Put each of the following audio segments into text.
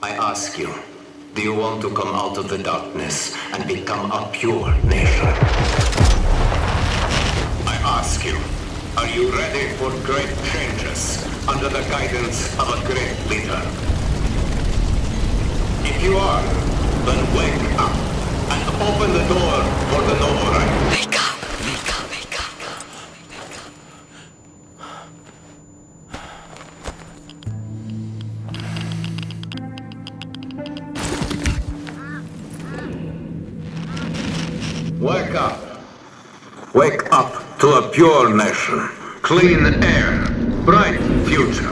I ask you, do you want to come out of the darkness and become a pure nation? I ask you, are you ready for great changes under the guidance of a great leader? If you are, then wake up and open the door for the noble right. Wake up, wake up, wake up. Wake up. Wake up to a pure nation. Clean air. Bright future.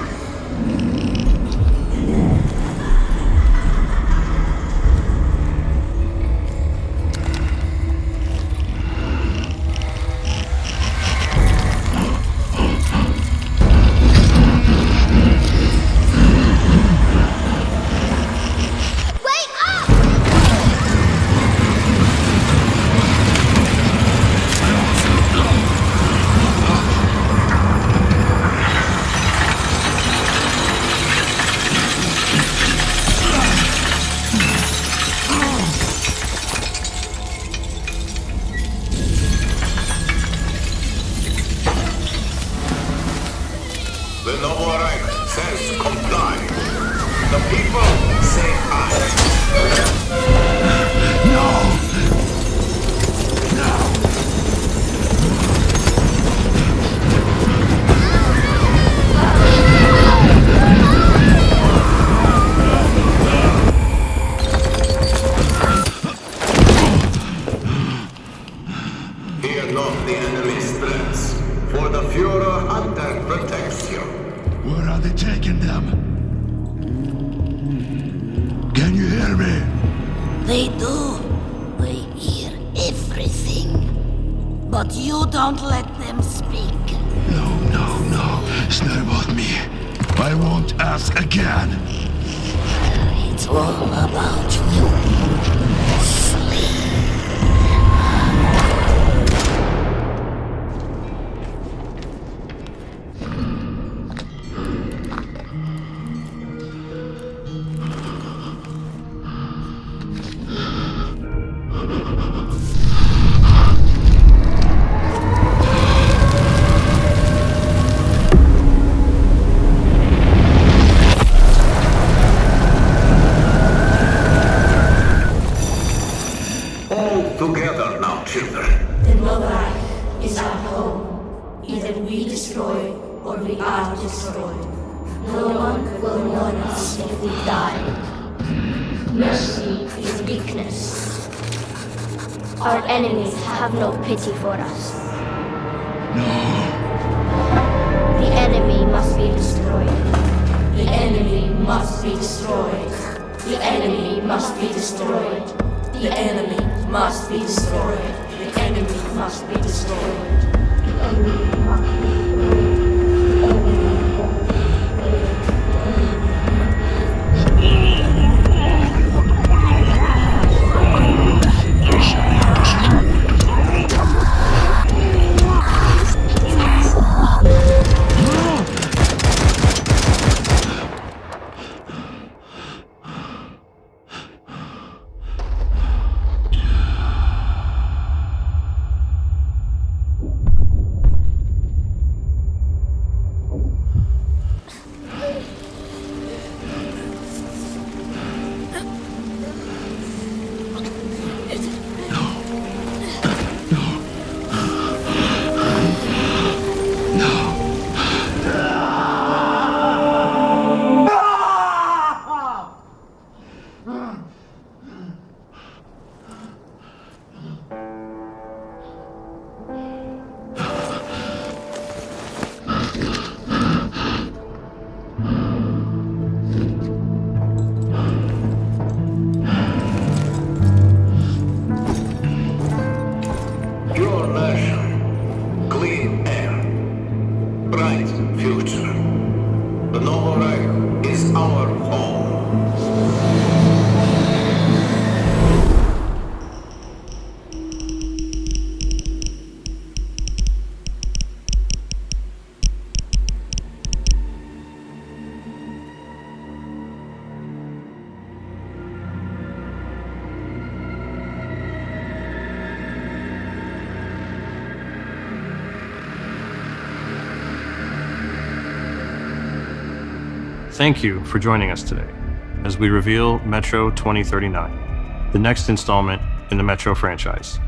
The noble right says comply. The people say aye. Fear not the enemy's threats, for the Führer hunter protects you. Where are they taking them? Can you hear me? They do. They hear everything. But you don't let them speak. No. It's not about me. I won't ask again. It's all about you. Sleep. Together now, children. The Novak is our home. Either we destroy or we are destroyed. No one will mourn us if we die. Mercy is weakness. Our enemies have no pity for us. No. The enemy must be destroyed. The enemy must be destroyed. The enemy must be destroyed. The enemy must be destroyed. The enemy must be destroyed. The enemy must be Thank you for joining us today as we reveal Metro 2039, the next installment in the Metro franchise.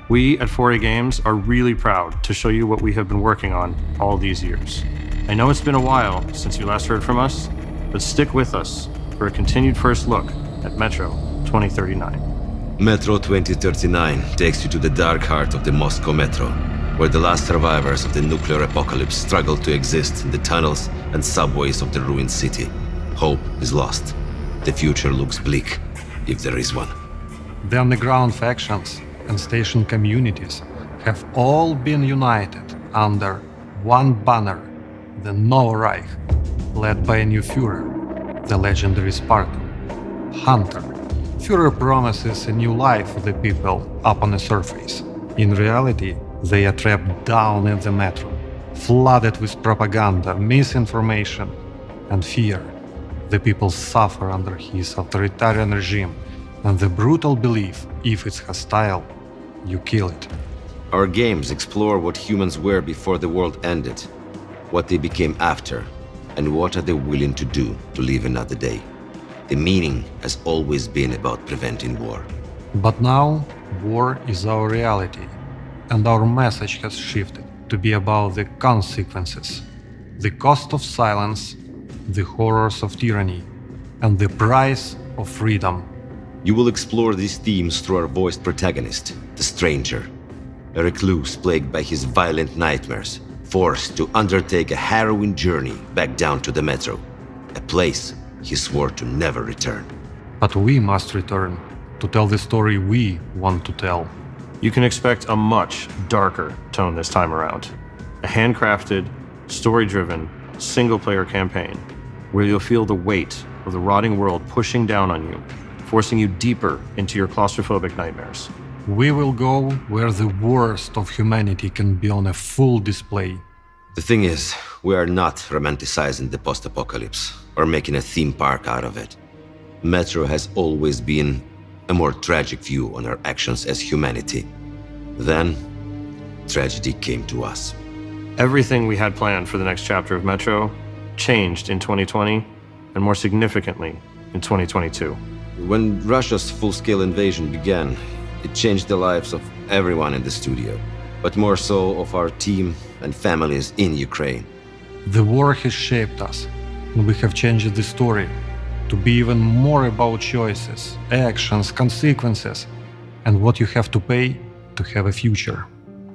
We at 4A Games are really proud to show you what we have been working on all these years. I know it's been a while since you last heard from us, but stick with us for a continued first look at Metro 2039. Metro 2039 takes you to the dark heart of the Moscow Metro, where the last survivors of the nuclear apocalypse struggle to exist in the tunnels and subways of the ruined city. Hope is lost. The future looks bleak, if there is one. The underground factions and station communities have all been united under one banner, the Novo Reich, led by a new Führer, the legendary Spartan, Hunter. Führer promises a new life for the people up on the surface. In reality, they are trapped down in the metro, flooded with propaganda, misinformation, and fear. The people suffer under his authoritarian regime and the brutal belief, if it's hostile, you kill it. Our games explore what humans were before the world ended, what they became after, and what are they willing to do to live another day. The meaning has always been about preventing war. But now, war is our reality, and our message has shifted to be about the consequences, the cost of silence, the horrors of tyranny, and the price of freedom. You will explore these themes through our voiced protagonist, the Stranger, a recluse plagued by his violent nightmares, forced to undertake a harrowing journey back down to the Metro, a place he swore to never return. But we must return to tell the story we want to tell. You can expect a much darker tone this time around. A handcrafted, story-driven, single-player campaign where you'll feel the weight of the rotting world pushing down on you, forcing you deeper into your claustrophobic nightmares. We will go where the worst of humanity can be on a full display. The thing is, we are not romanticizing the post-apocalypse or making a theme park out of it. Metro has always been a more tragic view on our actions as humanity. Then, tragedy came to us. Everything we had planned for the next chapter of Metro changed in 2020, and more significantly, in 2022. When Russia's full-scale invasion began, it changed the lives of everyone in the studio, but more so of our team and families in Ukraine. The war has shaped us, and we have changed the story to be even more about choices, actions, consequences, and what you have to pay to have a future.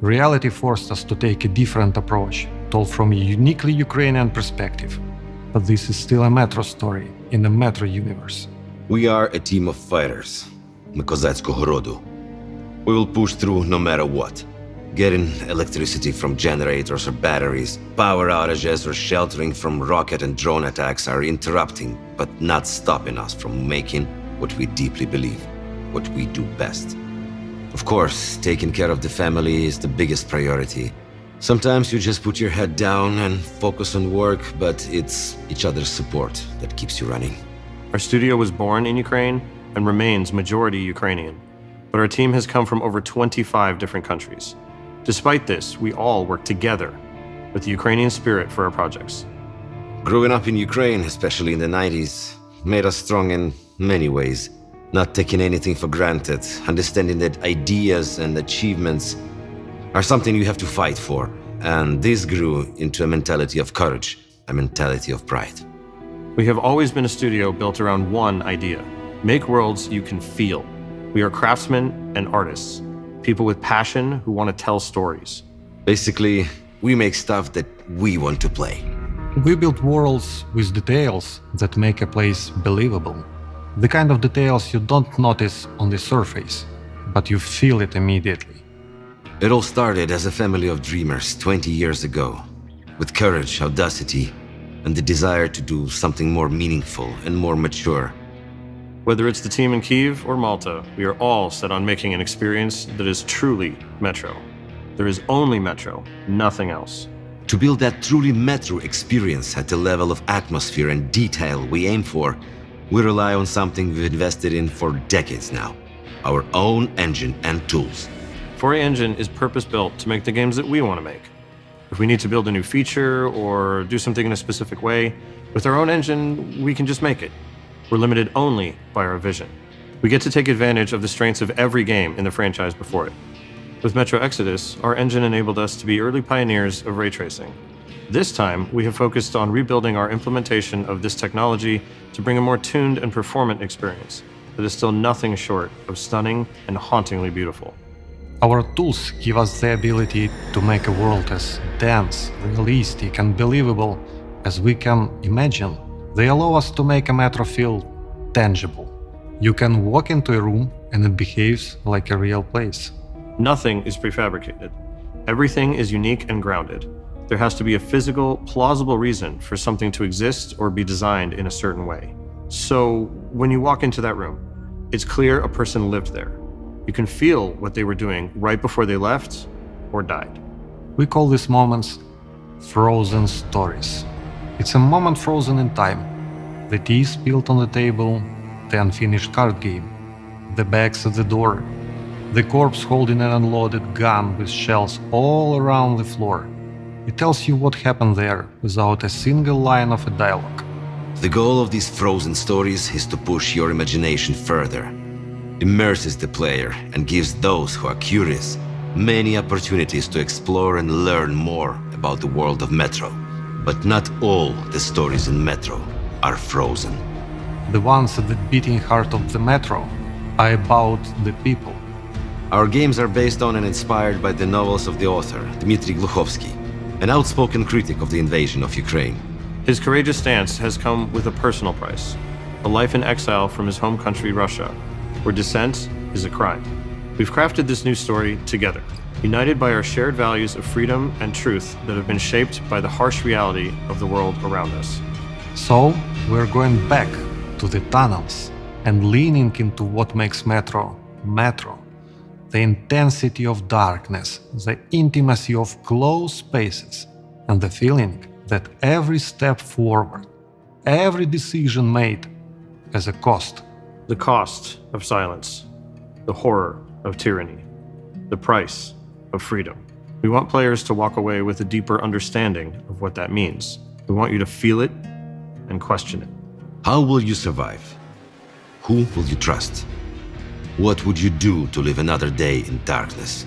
Reality forced us to take a different approach, told from a uniquely Ukrainian perspective. But this is still a Metro story in the Metro universe. We are a team of fighters, my Kozackiego rodu. We will push through no matter what. Getting electricity from generators or batteries, power outages or sheltering from rocket and drone attacks are interrupting, but not stopping us from making what we deeply believe, what we do best. Of course, taking care of the family is the biggest priority. Sometimes you just put your head down and focus on work, but it's each other's support that keeps you running. Our studio was born in Ukraine and remains majority Ukrainian, but our team has come from over 25 different countries. Despite this, we all work together with the Ukrainian spirit for our projects. Growing up in Ukraine, especially in the 90s, made us strong in many ways. Not taking anything for granted, understanding that ideas and achievements are something you have to fight for. And this grew into a mentality of courage, a mentality of pride. We have always been a studio built around one idea: make worlds you can feel. We are craftsmen and artists, people with passion who want to tell stories. Basically, we make stuff that we want to play. We build worlds with details that make a place believable. The kind of details you don't notice on the surface, but you feel it immediately. It all started as a family of dreamers 20 years ago, with courage, audacity, and the desire to do something more meaningful and more mature. Whether it's the team in Kyiv or Malta, we are all set on making an experience that is truly Metro. There is only Metro, nothing else. To build that truly Metro experience at the level of atmosphere and detail we aim for, we rely on something we've invested in for decades now: our own engine and tools. 4A Engine is purpose-built to make the games that we want to make. If we need to build a new feature or do something in a specific way, With our own engine, we can just make it. We're limited only by our vision. We get to take advantage of the strengths of every game in the franchise before it. With Metro Exodus, our engine enabled us to be early pioneers of ray tracing. This time, we have focused on rebuilding our implementation of this technology to bring a more tuned and performant experience that is still nothing short of stunning and hauntingly beautiful. Our tools give us the ability to make a world as dense, realistic, and believable as we can imagine. They allow us to make a Metro feel tangible. You can walk into a room and it behaves like a real place. Nothing is prefabricated. Everything is unique and grounded. There has to be a physical, plausible reason for something to exist or be designed in a certain way. So, when you walk into that room, it's clear a person lived there. You can feel what they were doing right before they left or died. We call these moments frozen stories. It's a moment frozen in time. The tea spilled on the table, the unfinished card game, the bags at the door, the corpse holding an unloaded gun with shells all around the floor. It tells you what happened there without a single line of a dialogue. The goal of these frozen stories is to push your imagination further, immerses the player, and gives those who are curious many opportunities to explore and learn more about the world of Metro. But not all the stories in Metro are frozen. The ones at the beating heart of the Metro are about the people. Our games are based on and inspired by the novels of the author, Dmitry Gluchovsky, an outspoken critic of the invasion of Ukraine. His courageous stance has come with a personal price, a life in exile from his home country, Russia, where dissent is a crime. We've crafted this new story together, united by our shared values of freedom and truth that have been shaped by the harsh reality of the world around us. So, we're going back to the tunnels and leaning into what makes Metro, Metro. The intensity of darkness, the intimacy of closed spaces, and the feeling that every step forward, every decision made has a cost. The cost of silence, the horror of tyranny, the price of freedom. We want players to walk away with a deeper understanding of what that means. We want you to feel it and question it. How will you survive? Who will you trust? What would you do to live another day in darkness?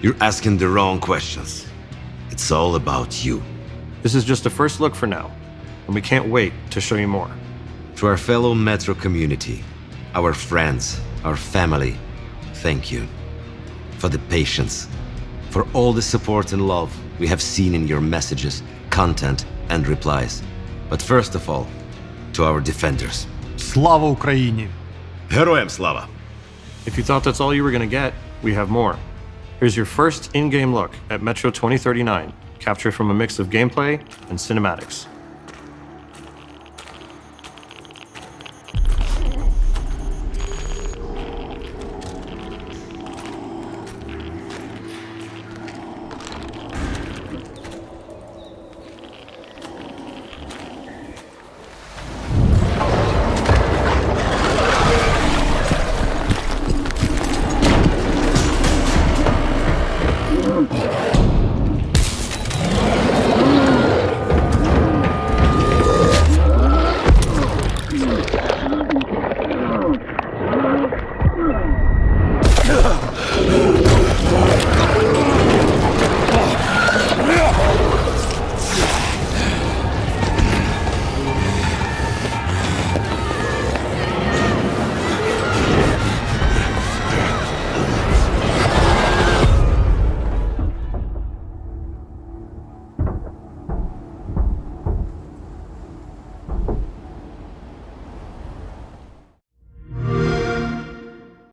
You're asking the wrong questions. It's all about you. This is just a first look for now, and we can't wait to show you more. To our fellow Metro community, our friends, our family, thank you. For the patience, for all the support and love we have seen in your messages, content, and replies. But first of all, to our defenders. Слава Україні! Героям слава! If you thought that's all you were going to get, we have more. Here's your first in-game look at Metro 2039, captured from a mix of gameplay and cinematics.